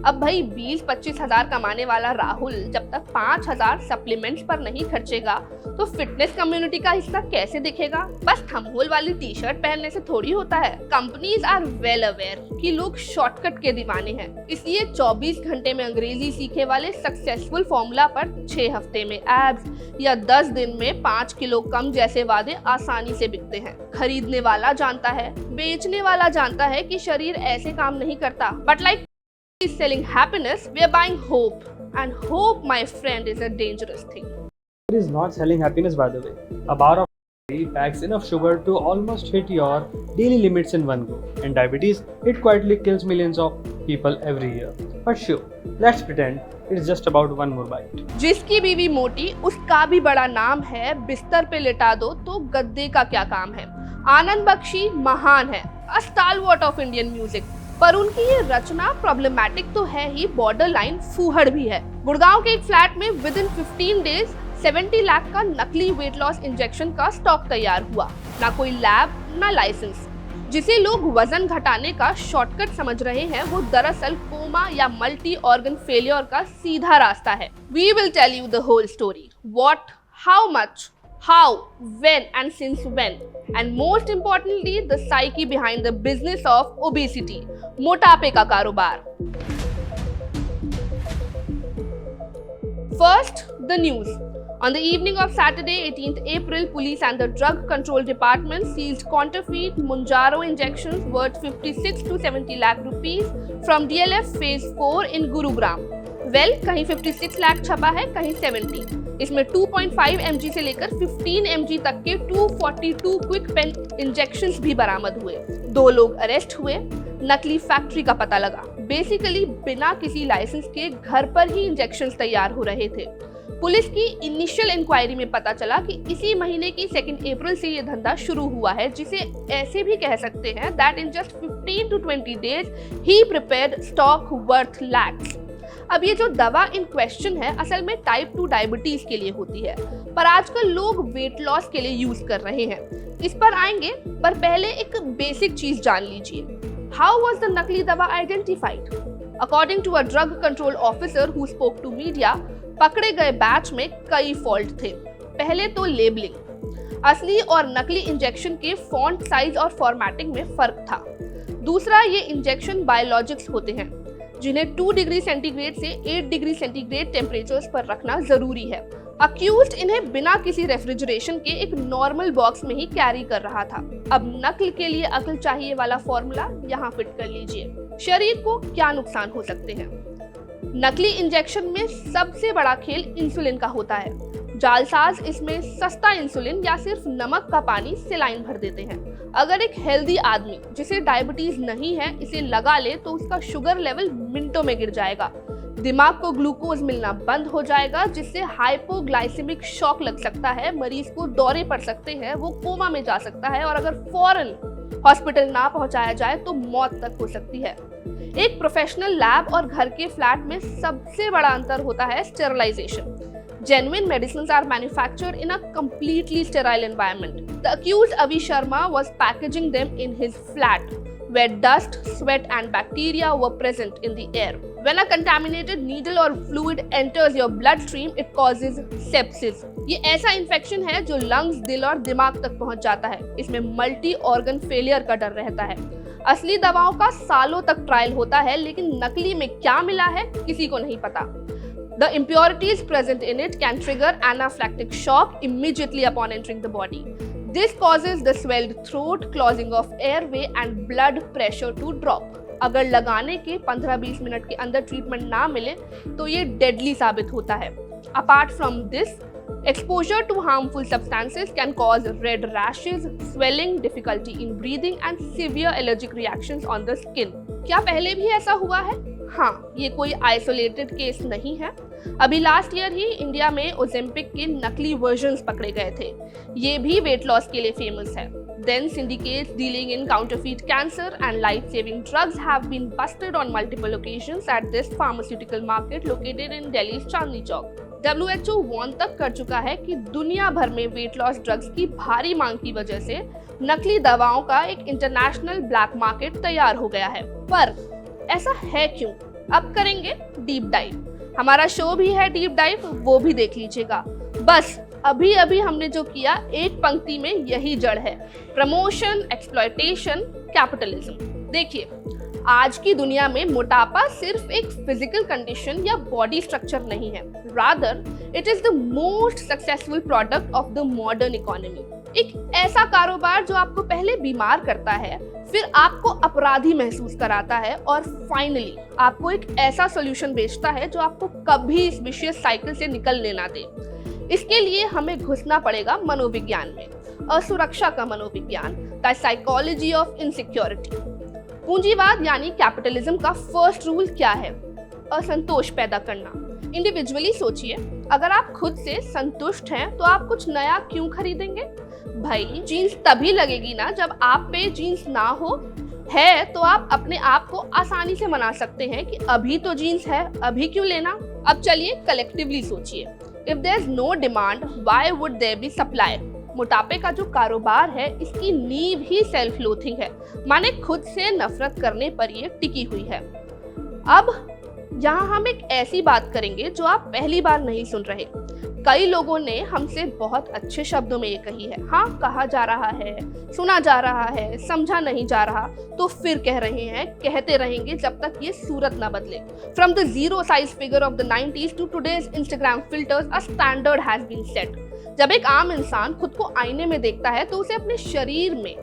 अब भाई 20-25 हजार कमाने वाला राहुल जब तक 5,000 सप्लीमेंट्स पर नहीं खर्चेगा तो फिटनेस कम्युनिटी का हिस्सा कैसे दिखेगा? बस थंबनेल वाली टी शर्ट पहनने से थोड़ी होता है। कंपनीज आर वेल अवेयर कि लोग शॉर्टकट के दीवाने हैं, इसलिए 24 घंटे में अंग्रेजी सीखे वाले सक्सेसफुल फॉर्मूला पर 6 हफ्ते में एब्स या 10 दिन में 5 किलो कम जैसे वादे आसानी से बिकते हैं। खरीदने वाला जानता है, बेचने वाला जानता है कि शरीर ऐसे काम नहीं करता। But like is selling happiness, we are buying hope, and hope, my friend, is a dangerous thing. It is not selling happiness, by the way. A bar of coffee packs enough sugar to almost hit your daily limits in one go. And diabetes, it quietly kills millions of people every year. But sure, let's pretend it's just about one more bite. जिसकी बीवी मोटी उसका भी बड़ा नाम है, बिस्तर पे लिटा दो तो गद्दे का क्या काम है। आनंद बख्शी महान है, a stalwart of Indian music, पर उनकी ये रचना प्रॉब्लमेटिक तो है ही, बॉर्डर लाइन फूहड़ भी है। गुड़गांव के एक फ्लैट में विद इन 15 डेज 70 लाख का नकली वेट लॉस इंजेक्शन का स्टॉक तैयार हुआ। ना कोई लैब ना लाइसेंस। जिसे लोग वजन घटाने का शॉर्टकट समझ रहे हैं, वो दरअसल कोमा या मल्टी ऑर्गन फेलियर का सीधा रास्ता है। We will tell you the whole story, what, how much, how, when and since when, and most importantly the psyche behind the business of obesity, मोटापे का कारोबार। First, the news. On the evening of Saturday, 18th April, police and the Drug Control Department seized counterfeit Mounjaro injections worth 56 to 70 lakh rupees from DLF Phase 4 in Gurugram. कहीं 56 लाख छपा है, कहीं 70। इसमें 2.5 mg से लेकर 15 mg तक के 242 quick pen injections भी बरामद हुए। 2 लोग अरेस्ट हुए। नकली फैक्ट्री का पता लगा। बेसिकली बिना किसी लाइसेंस के घर पर ही इंजेक्शंस तैयार हो रहे थे। पुलिस की इनिशियल इंक्वायरी में पता चला कि इसी महीने की 2 अप्रैल से ये धंधा शुरू हुआ है, जिसे ऐसे भी कह सकते हैं that in just 15 to 20 days he prepared stock worth lakhs. अब ये जो दवा इन क्वेश्चन है असल में टाइप 2 डायबिटीज के लिए होती है, पर आजकल लोग वेट लॉस के लिए यूज कर रहे हैं। इस पर आएंगे, पर पहले एक बेसिक चीज जान लीजिए। हाउ वाज द नकली दवा identified? According to a drug control officer who spoke to media, पकड़े गए बैच में कई फॉल्ट थे। पहले तो लेबलिंग, असली और नकली इंजेक्शन के फॉन्ट साइज और फॉर्मेटिंग में फर्क था। दूसरा, ये इंजेक्शन बायोलॉजिक्स होते हैं जिन्हें 2 डिग्री सेंटीग्रेड से 8 डिग्री सेंटीग्रेड टेम्परेचर्स पर रखना जरूरी है। अक्यूज्ड इन्हें बिना किसी रेफ्रिजरेशन के एक नॉर्मल बॉक्स में ही कैरी कर रहा था। अब नकल के लिए अकल चाहिए वाला फॉर्मूला यहाँ फिट कर लीजिए। शरीर को क्या नुकसान हो सकते हैं? नकली इंजेक्शन में सबसे बड़ा खेल इंसुलिन का होता है। जालसाज इसमें सस्ता इंसुलिन या सिर्फ नमक का पानी सेलाइन भर देते हैं। अगर एक हेल्दी आदमी जिसे डायबिटीज नहीं है इसे लगा ले तो उसका शुगर लेवल मिनटों में गिर जाएगा, दिमाग को ग्लूकोज मिलना बंद हो जाएगा, जिससे हाइपोग्लाइसेमिक शॉक लग सकता है, मरीज को दौरे पड़ सकते हैं, वो कोमा में जा सकता है और अगर फौरन हॉस्पिटल ना पहुंचाया जाए तो मौत तक हो सकती है। एक प्रोफेशनल लैब और घर के फ्लैट में सबसे बड़ा अंतर होता है sterilisation. Genuine medicines are manufactured in a completely sterile environment. The accused Avi Sharma was packaging them in his flat, where dust, sweat and bacteria were present in the air. When a contaminated needle or fluid enters your bloodstream, it causes sepsis. ये ऐसा infection है जो lungs, दिल और दिमाग तक पहुंच जाता है। इसमें मल्टी ऑर्गन फेलियर का डर रहता है। असली दवाओं का सालों तक ट्रायल होता है, लेकिन नकली में क्या मिला है किसी को नहीं पता। The impurities present in it can trigger anaphylactic shock immediately upon entering the body. This causes the swelled throat, clogging of airway and blood pressure to drop. अगर लगाने के 15-20 मिनट के अंदर ट्रीटमेंट ना मिले तो ये डेडली साबित होता है। Apart from this, exposure to harmful substances can cause red rashes, swelling, difficulty in breathing and severe allergic reactions on the skin. क्या पहले भी ऐसा हुआ है? हाँ, ये कोई आइसोलेटेड केस नहीं है। अभी लास्ट ईयर ही इंडिया में ओजेम्पिक के नकली वर्जन्स पकड़े गए थे। ये भी वेट लॉस के लिए फेमस है। Then syndicates dealing in counterfeit cancer and life-saving drugs have been busted on multiple occasions at this pharmaceutical market located in Delhi's Chandni Chowk. WHO warn तक कर चुका है कि दुनिया भर में वेट लॉस ड्रग्स की भारी मांग की वजह से नकली दवाओं का एक इंटरनेशनल ब्लैक मार्केट तैयार हो गया है। पर ऐसा है क्यों? अब करेंगे डीप डाइव। हमारा शो भी है डीप डाइव, वो भी देख लीजिएगा। बस अभी अभी हमने जो किया एक पंक्ति में यही जड़ है, प्रमोशन, एक्सप्लॉयटेशन, कैपिटलिज्म। देखिए, आज की दुनिया में मोटापा सिर्फ एक फिजिकल कंडीशन या बॉडी स्ट्रक्चर नहीं है, rather it is the most successful product of the modern economy. एक ऐसा कारोबार जो आपको पहले बीमार करता है, फिर आपको अपराधी महसूस कराता है और फाइनली आपको एक ऐसा सॉल्यूशन बेचता है जो आपको कभी इस विशियस साइकिल से निकलने ना दे। इसके लिए हमें घुसना पड़ेगा मनोविज्ञान में, असुरक्षा का मनोविज्ञान, द साइकोलॉजी ऑफ इनसिक्योरिटी। पूंजीवाद यानी कैपिटलिज्म का फर्स्ट रूल क्या है? असंतोष पैदा करना। इंडिविजुअली सोचिए, अगर आप खुद से संतुष्ट हैं तो आप कुछ नया क्यों खरीदेंगे? भाई, जीन्स तभी लगेगी ना जब आप पे जीन्स ना हो। है तो आप अपने आप को आसानी से मना सकते हैं कि अभी तो जीन्स है, अभी क्यों लेना। अब चलिए कलेक्टिवली सोचिए, if there is no demand why would there be supply. मोटापे का जो कारोबार है, इसकी नींव ही सेल्फ लोथिंग है, माने खुद से नफरत करने पर ये टिकी हुई है। अब यहाँ हम एक ऐसी बात करेंगे जो आप पहली बार नहीं सुन रहे। कई लोगों ने हमसे बहुत अच्छे शब्दों में ये कही है, हाँ कहा जा रहा है, सुना जा रहा है, समझा नहीं जा रहा, तो फिर कह रहे हैं, कहते रहेंगे जब तक ये सूरत ना बदले। From the zero size figure of the 90s to today's Instagram filters, a standard has been set. जब एक आम इंसान खुद को आईने में देखता है तो उसे अपने शरीर में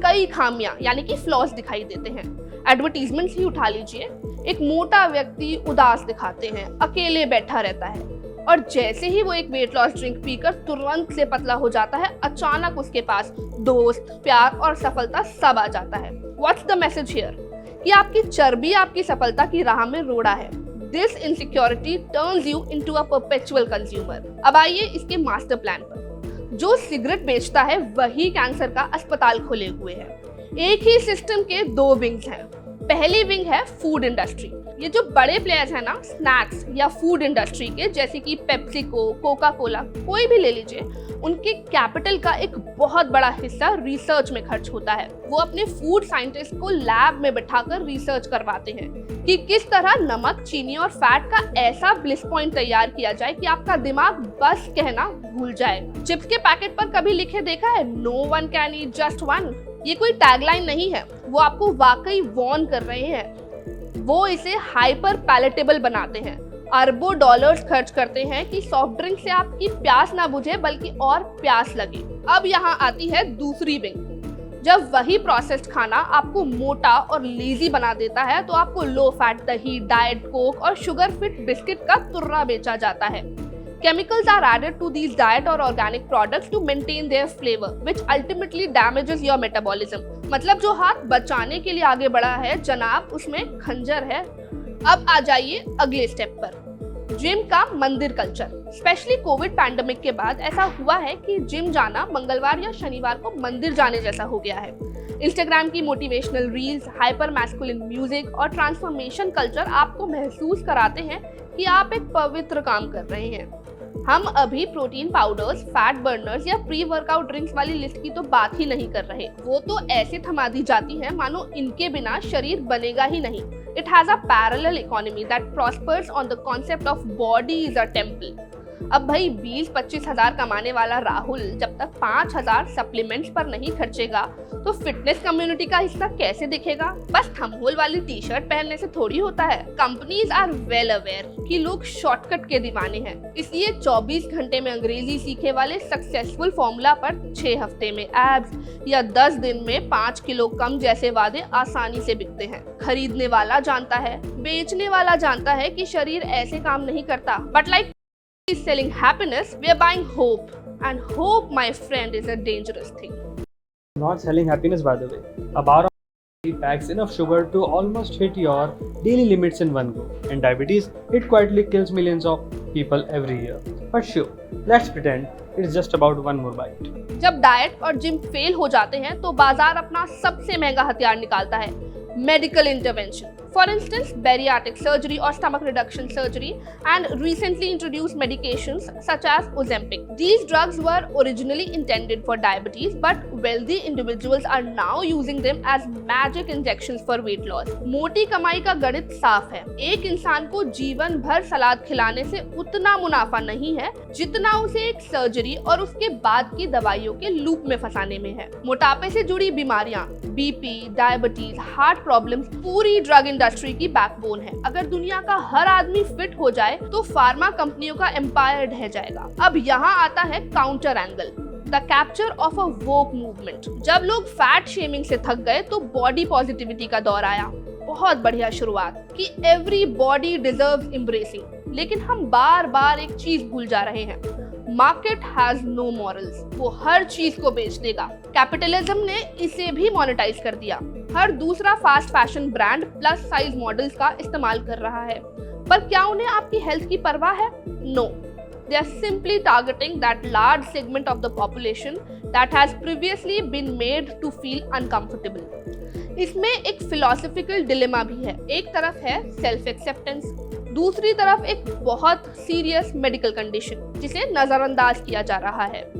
कई खामियां यानी कि फ्लॉज दिखाई देते हैं। एडवर्टीजमेंट्स ही उठा लीजिए, एक मोटा व्यक्ति उदास दिखाते हैं, अकेले बैठा रहता है, और जैसे ही वो एक वेट लॉस ड्रिंक पीकर तुरंत से पतला हो जाता है, अचानक उसके पास दोस्त, प्यार और सफलता सब आ जाता है। What's the message here? कि आपकी चर्बी आपकी सफलता की राह में रोड़ा है। This insecurity turns you into a perpetual consumer। अब आइए इसके मास्टर प्लान पर। जो सिगरेट बेचता है वही कैंसर का अस्पताल खोले हुए है। एक ही सिस्टम के दो विंग्स हैं। पहली विंग है फूड इंडस्ट्री। ये जो बड़े प्लेयर्स हैं ना स्नैक्स या फूड इंडस्ट्री के, जैसे कि पेप्सिको, कोका कोला, कोई भी ले लीजिए, उनके कैपिटल का एक बहुत बड़ा हिस्सा रिसर्च में खर्च होता है। वो अपने फूड साइंटिस्ट को लैब में बिठाकर रिसर्च करवाते हैं कि किस तरह नमक, चीनी और फैट का ऐसा ब्लिस पॉइंट तैयार किया जाए कि आपका दिमाग बस कहना भूल जाए। चिप्स के पैकेट पर कभी लिखे देखा है, no one can eat just one? ये कोई टैगलाइन नहीं है, वो आपको वाकई वॉर्न कर रहे हैं। वो इसे हाइपर पैलेटेबल बनाते हैं, अरबों डॉलर्स खर्च करते हैं कि सॉफ्ट ड्रिंक से आपकी प्यास ना बुझे बल्कि और प्यास लगे। अब यहाँ आती है दूसरी विंग। जब वही प्रोसेस्ड खाना आपको मोटा और लेजी बना देता है तो आपको लो फैट दही, डाइट कोक और शुगर फिट बिस्किट का तुर्रा बेचा जाता है। Chemicals are added to these diet or organic products to maintain their flavor, which ultimately damages your metabolism। मतलब जो हाथ बचाने के लिए आगे बढ़ा है जनाब, उसमें खंजर है। अब आ जाइए अगले स्टेप पर, जिम का मंदिर कल्चर। स्पेशली कोविड पैंडेमिक के बाद ऐसा हुआ है कि जिम जाना मंगलवार या शनिवार को मंदिर जाने जैसा हो गया है। इंस्टाग्राम की motivational reels, hyper masculine music और ट्रांसफॉर्मेशन कल्चर आपको महसूस कराते हैं कि आप एक पवित्र काम कर रहे हैं। हम अभी प्रोटीन पाउडर्स, फैट बर्नर्स या प्री वर्कआउट ड्रिंक्स वाली लिस्ट की तो बात ही नहीं कर रहे। वो तो ऐसे थमा दी जाती हैं मानो इनके बिना शरीर बनेगा ही नहीं। It has a parallel economy that prospers on the concept of body is a temple। अब भाई 20-25 हजार कमाने वाला राहुल जब तक 5,000 सप्लीमेंट्स पर नहीं खर्चेगा तो फिटनेस कम्युनिटी का हिस्सा कैसे दिखेगा? बस थंबहोल वाली टी शर्ट पहनने से थोड़ी होता है। कंपनीज आर वेल अवेयर कि लोग शॉर्टकट के दीवाने हैं, इसलिए 24 घंटे में अंग्रेजी सीखे वाले सक्सेसफुल फॉर्मूला पर 6 हफ्ते में एब्स या 10 दिन में 5 किलो कम जैसे वादे आसानी से बिकते हैं। खरीदने वाला जानता है, बेचने वाला जानता है कि शरीर ऐसे काम नहीं करता। But like is selling happiness, we are buying hope, and hope, my friend, is a dangerous thing। Not selling happiness, by the way. A bar of packs enough sugar to almost hit your daily limits in one go, and diabetes, it quietly kills millions of people every year। But sure, let's pretend it's just about one more bite। जब diet और gym fail हो जाते हैं तो बाजार अपना सबसे महंगा हथियार निकालता है, medical intervention. For instance, bariatric surgery or stomach reduction surgery, and recently introduced medications such as Ozempic. These drugs were originally intended for diabetes, but wealthy individuals are now using them as magic injections for weight loss. मोटी कमाई का गणित साफ है। एक इंसान को जीवन भर सलाद खिलाने से उतना मुनाफा नहीं है जितना उसे एक सर्जरी और उसके बाद की दवाइयों के लूप में फंसाने में है। मोटापे से जुड़ी बीमारियां, बीपी, डायबिटीज, हार्ट प्रॉब्लम्स पूरी ड्रग इंडस्ट्री की बैकबोन है। अगर दुनिया का हर आदमी फिट हो जाए तो फार्मा कंपनियों का एम्पायर ढह जाएगा। अब यहाँ आता है counter angle, the capture of a woke movement. जब लोग फैट शेमिंग से थक गए तो बॉडी पॉजिटिविटी का दौर आया। बहुत बढ़िया शुरुआत कि एवरी बॉडी डिजर्व्स एम्ब्रेसिंग, लेकिन हम बार बार एक चीज भूल जा रहे हैं, मार्केट हैज नो मॉरल्स। वो हर चीज को बेच देगा। कैपिटलिज्म ने इसे भी मोनेटाइज कर दिया। हर दूसरा fast fashion brand plus size models का इस्तेमाल कर रहा है, पर क्या उन्हें आपकी हेल्थ की परवाह है? No, they are simply targeting that large segment of the population that has previously been made to feel uncomfortable. इसमें एक philosophical dilemma भी है। एक तरफ है self acceptance, दूसरी तरफ एक बहुत सीरियस मेडिकल कंडीशन जिसे नजरअंदाज किया जा रहा है।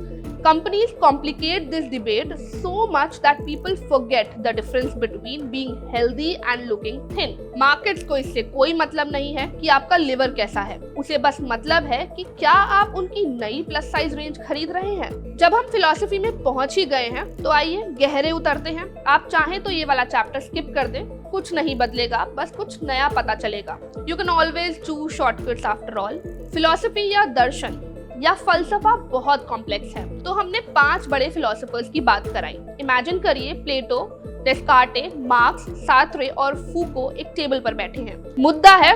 Companies complicate this debate so much that people forget the difference between being healthy and looking thin. Markets को इससे कोई मतलब नहीं है कि आपका लिवर कैसा है, उसे बस मतलब है कि क्या आप उनकी नई प्लस साइज रेंज खरीद रहे हैं। जब हम फिलॉसफी में पहुंच ही गए हैं तो आइए गहरे उतरते हैं। आप चाहें तो ये वाला चैप्टर स्किप कर दें, कुछ नहीं बदलेगा, बस कुछ नया पता चलेगा। You can always choose shortcuts after all. Philosophy या दर्शन या फलसफा बहुत कॉम्प्लेक्स है, तो हमने 5 बड़े फिलोसोफर्स की बात कराई। इमेजिन करिए प्लेटो, डेस्कार्टे, मार्क्स, सार्त्रे और फूको एक टेबल पर बैठे हैं। मुद्दा है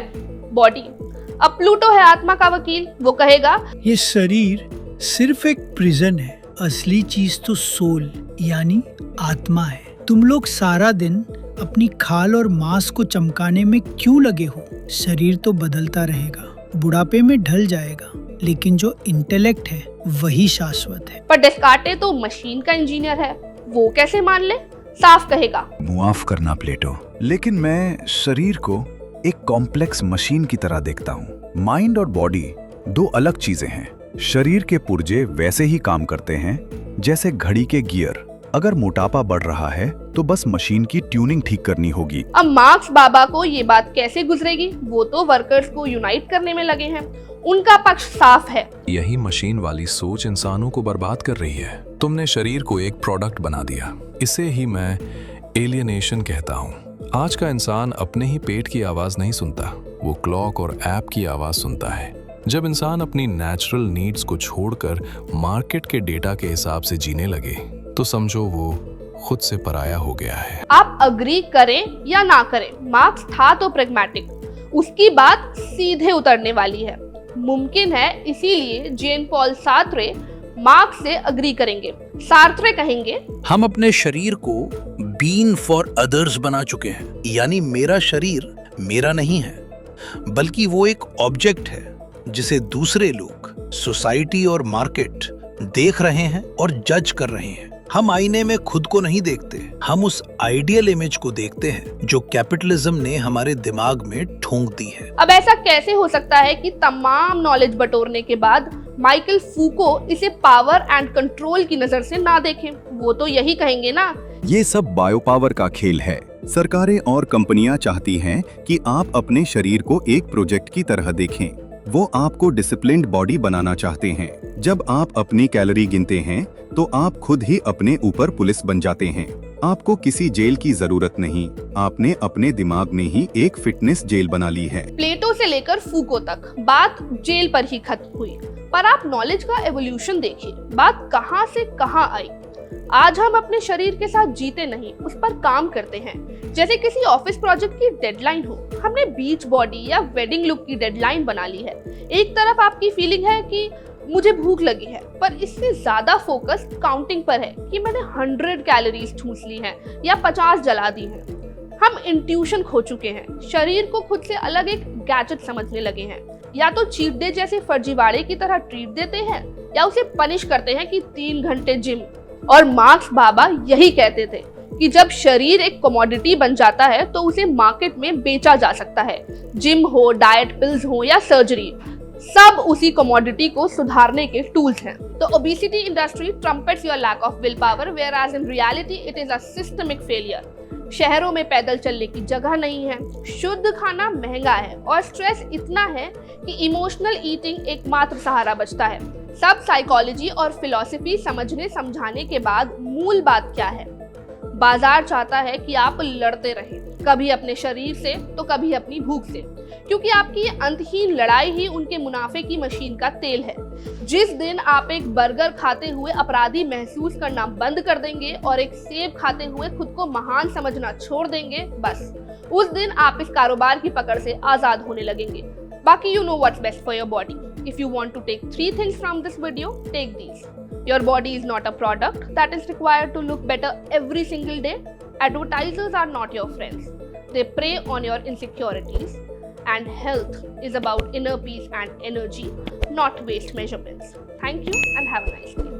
बॉडी। अब प्लूटो है आत्मा का वकील। वो कहेगा ये शरीर सिर्फ एक प्रिजन है, असली चीज तो सोल यानी आत्मा है। तुम लोग सारा दिन अपनी खाल और मांस को चमकाने में क्यों लगे हो? शरीर तो बदलता रहेगा, बुढ़ापे में ढल जाएगा, लेकिन जो इंटेलेक्ट है वही शाश्वत है। पर डेस्कार्टे तो मशीन का इंजीनियर है, वो कैसे मान ले? साफ कहेगा मुआफ करना प्लेटो, लेकिन मैं शरीर को एक कॉम्प्लेक्स मशीन की तरह देखता हूँ। माइंड और बॉडी 2 अलग चीजें हैं। शरीर के पुर्जे वैसे ही काम करते हैं जैसे घड़ी के गियर। अगर मोटापा बढ़ रहा है तो बस मशीन की ट्यूनिंग ठीक करनी होगी। अब मार्क्स बाबा को ये बात कैसे गुजरेगी? वो तो वर्कर्स को यूनाइट करने में लगे हैं। उनका पक्ष साफ है। यही मशीन वाली सोच इंसानों को बर्बाद कर रही है। तुमने शरीर को एक प्रोडक्ट बना दिया। इसे ही मैं एलियनेशन कहता हूँ। आज का इंसान अपने ही पेट की आवाज नहीं सुनता, वो क्लॉक और ऐप की आवाज सुनता है। जब इंसान अपनी नेचुरल नीड्स को छोड़कर मार्केट के डेटा के हिसाब से जीने लगे तो समझो वो खुद से पराया हो गया है। आप अग्री करें या ना करें, मार्क्स था तो प्रैग्मेटिक, उसकी बात सीधे उतरने वाली है। मुमकिन है इसीलिए जेन पॉल सार्त्रे मार्क्स से अग्री करेंगे। सार्त्रे कहेंगे हम अपने शरीर को बीन फॉर अदर्स बना चुके हैं, यानी मेरा शरीर मेरा नहीं है, बल्कि वो एक ऑब्जेक्ट है जिसे दूसरे लोग, सोसाइटी और मार्केट देख रहे हैं और जज कर रहे हैं। हम आईने में खुद को नहीं देखते, हम उस आइडियल इमेज को देखते हैं जो कैपिटलिज्म ने हमारे दिमाग में ठोंक दी है। अब ऐसा कैसे हो सकता है कि तमाम नॉलेज बटोरने के बाद माइकल फूको इसे पावर एंड कंट्रोल की नजर से ना देखें? वो तो यही कहेंगे ना, ये सब बायो पावर का खेल है। सरकारें और कंपनियां चाहती हैं कि आप अपने शरीर को एक प्रोजेक्ट की तरह देखें। वो आपको डिसिप्लिन्ड बॉडी बनाना चाहते हैं। जब आप अपनी कैलोरी गिनते हैं तो आप खुद ही अपने ऊपर पुलिस बन जाते हैं। आपको किसी जेल की जरूरत नहीं, आपने अपने दिमाग में ही एक फिटनेस जेल बना ली है। प्लेटो से लेकर फूको तक बात जेल पर ही खत्म हुई, पर आप नॉलेज का एवोल्यूशन देखिए, बात कहां से कहां आई। आज हम अपने शरीर के साथ जीते नहीं, उस पर काम करते हैं जैसे किसी ऑफिस प्रोजेक्ट की डेडलाइन हो। हमने बीच बॉडी या वेडिंग लुक की डेडलाइन बना ली है। एक तरफ आपकी फीलिंग है कि मुझे भूख लगी है, पर इससे ज्यादा फोकस काउंटिंग पर है कि मैंने 100 कैलोरीज ठूस ली हैं या 50 जला दी हैं। हम इंट्यूशन खो चुके हैं, शरीर को खुद से अलग एक गैजेट समझने लगे हैं। या तो चीट डे जैसे फर्जीवाड़े की तरह ट्रीट देते हैं या उसे पनिश करते हैं कि 3 घंटे जिम। और मार्क्स बाबा यही कहते थे कि जब शरीर एक कमोडिटी बन जाता है तो उसे मार्केट में बेचा जा सकता है। जिम हो, डाइट पिल्स हो या सर्जरी, सब उसी कमोडिटी को सुधारने के टूल्स हैं। तो obesity industry trumpets your lack of will power, whereas in reality it is a systemic failure. शहरों में पैदल चलने की जगह नहीं है, शुद्ध खाना महंगा है और स्ट्रेस इतना है कि इमोशनल ईटिंग एकमात्र सहारा बचता है। सब साइकोलॉजी और फिलॉसफी समझने समझाने के बाद मूल बात क्या है? बाजार चाहता है कि आप लड़ते रहें, कभी अपने शरीर से तो कभी अपनी भूख से, क्योंकि आपकी ये अंतहीन लड़ाई ही उनके मुनाफे की मशीन का तेल है। जिस दिन आप एक बर्गर खाते हुए अपराधी महसूस करना बंद कर देंगे और एक सेब खाते हुए खुद को महान समझना छोड़ देंगे, बस उस दिन आप इस कारोबार की पकड़ से आजाद होने लगेंगे। बाकी you know what's best for your body. If you want to take 3 things from this video, take these. Your body is not a product that is required to look better every single day. Advertisers are not your friends. They prey on your insecurities. And health is about inner peace and energy, not waist measurements. Thank you and have a nice day.